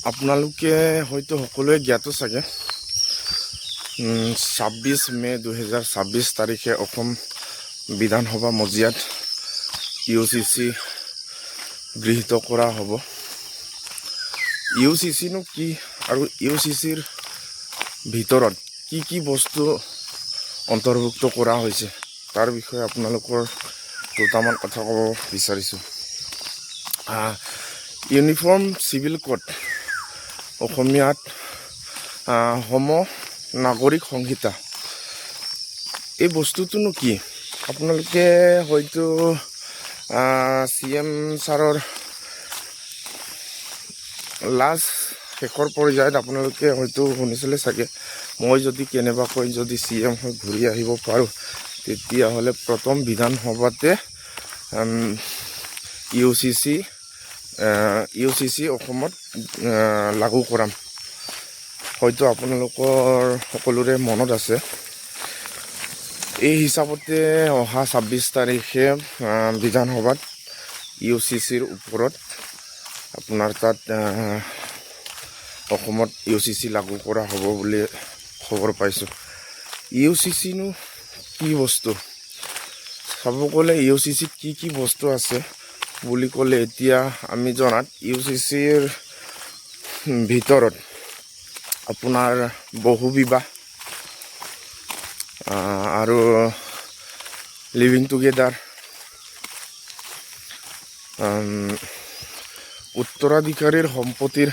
আপোনালোকে হয়তো সকলোৱে জ্ঞাত চাগে 26 মে 2026 তাৰিখে অসম বিধানসভা মজিয়াত UCC গৃহীত কৰা হ'ব। UCC নো কি আৰু UCCৰ ভিতৰত কি কি বস্তু অন্তৰ্ভুক্ত কৰা হৈছে তাৰ বিষয়ে আপোনালোকৰ দুটামান কথা ক'ব বিচাৰিছোঁ। ইউনিফৰ্ম চিভিল কোড, অসমীয়াত সম নাগৰিক সংহিতা, এই বস্তুটোনো কি? আপোনালোকে হয়তো CM ছাৰৰ লাষ্ট শেষৰ পৰ্যায়ত আপোনালোকে হয়তো শুনিছিলে চাগে, মই যদি কেনেবাকৈ যদি CM হৈ ঘূৰি আহিব পাৰোঁ তেতিয়াহ'লে প্ৰথম বিধানসভাতে UCC অসমত লাগু কৰাম। হয়তো আপোনালোকৰ সকলোৰে মনত আছে। এই হিচাপতে অহা 26 তাৰিখে বিধানসভাত UCCৰ ওপৰত আপোনাৰ তাত অসমত UCC লাগু কৰা হ'ব বুলি খবৰ পাইছোঁ। UCC নো কি বস্তু? চাব গ'লে UCCত কি কি বস্তু আছে বুলি ক'লে, এতিয়া আমি জনাত UCCৰ ভিতৰত আপোনাৰ বহু বিবাহ আৰু লিভিং টুগেডাৰ, উত্তৰাধিকাৰীৰ সম্পত্তিৰ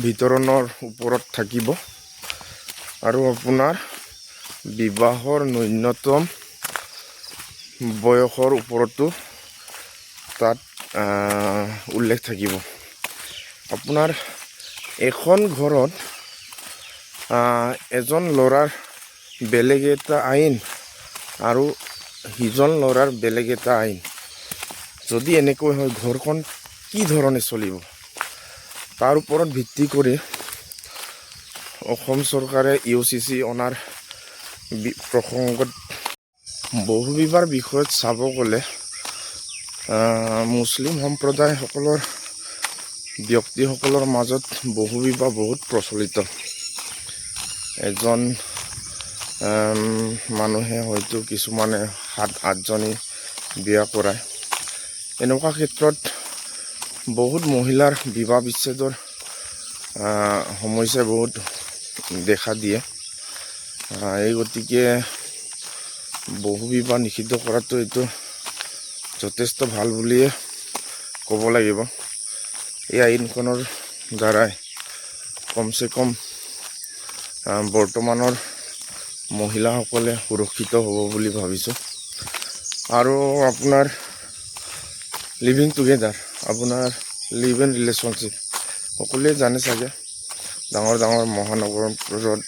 বিতৰণৰ ওপৰত থাকিব আৰু আপোনাৰ বিবাহৰ ন্যূনতম বয়সৰ ওপৰতো তাত উল্লেখ থাকিব। আপোনাৰ এখন ঘৰত এজন ল'ৰাৰ বেলেগ এটা আইন আৰু সিজন ল'ৰাৰ বেলেগ এটা আইন। যদি এনেকৈ হয় ঘৰখন কি ধৰণে চলিব, তাৰ ওপৰত ভিত্তি কৰি অসম চৰকাৰে UCC অনাৰ প্ৰসংগত বহু বিবাহৰ বিষয়ত চাব গ'লে মুছলিম সম্প্ৰদায়সকলৰ ব্যক্তিসকলৰ মাজত বহু বিবাহ বহুত প্ৰচলিত। এজন মানুহে হয়তো কিছুমানে 7-8জনী বিয়া কৰায়। এনেকুৱা ক্ষেত্ৰত বহুত মহিলাৰ বিবাহ বিচ্ছেদৰ সমস্যাই বহুত দেখা দিয়ে। এই গতিকে বহু বিবাহ নিষিদ্ধ কৰাটো এইটো যথেষ্ট ভাল বুলিয়ে ক'ব লাগিব। এই আইনখনৰ দ্বাৰাই কমচে কম বৰ্তমানৰ মহিলাসকলে সুৰক্ষিত হ'ব বুলি ভাবিছোঁ। আৰু আপোনাৰ লিভিং টুগেডাৰ, আপোনাৰ লিভ ইন ৰিলেশ্যনশ্বিপ, সকলোৱে জানে চাগে ডাঙৰ ডাঙৰ মহানগৰবোৰত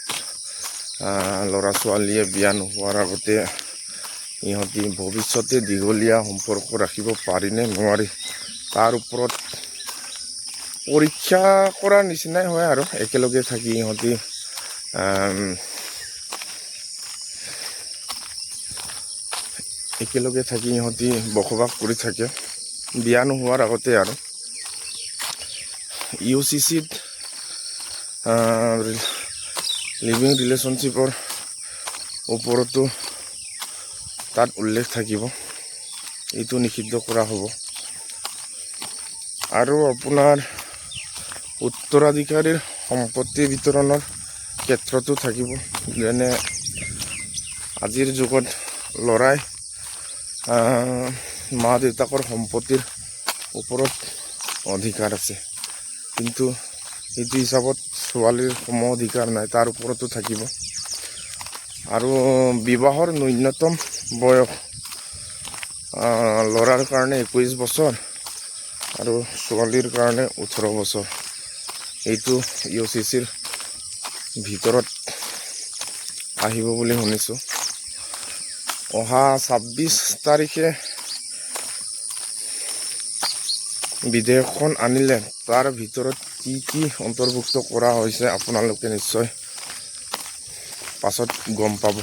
ল'ৰা ছোৱালীয়ে বিয়া নোহোৱাৰ আগতে ইহঁতি ভৱিষ্যতে দীঘলীয়া সম্পৰ্ক ৰাখিব পাৰিনে নোৱাৰি তাৰ ওপৰত পৰীক্ষা কৰাৰ নিচিনাই হয় আৰু একেলগে থাকি ইহঁতি বসবাস কৰি থাকে বিয়া নোহোৱাৰ আগতে। আৰু UCCত লিভিং ৰিলেশ্যনশ্বিপৰ ওপৰতো তাত উল্লেখ থাকিব, এইটো নিষিদ্ধ কৰা হ'ব। আৰু আপোনাৰ উত্তৰাধিকাৰীৰ সম্পত্তি বিতৰণৰ ক্ষেত্ৰতো থাকিব। যেনে আজিৰ যুগত ল'ৰাই মা দেউতাকৰ সম্পত্তিৰ ওপৰত অধিকাৰ আছে, কিন্তু এইটো হিচাপত ছোৱালীৰ সম অধিকাৰ নাই, তাৰ ওপৰতো থাকিব। আৰু বিবাহৰ ন্যূনতম বয়স ল'ৰাৰ কাৰণে 21 বছৰ আৰু ছোৱালীৰ কাৰণে 18 বছৰ। এইটো UCCৰ ভিতৰত আহিব বুলি শুনিছোঁ। অহা 26 তাৰিখে বিধেয়কখন আনিলে তাৰ ভিতৰত কি কি অন্তৰ্ভুক্ত কৰা হৈছে আপোনালোকে নিশ্চয় পাছত গম পাব।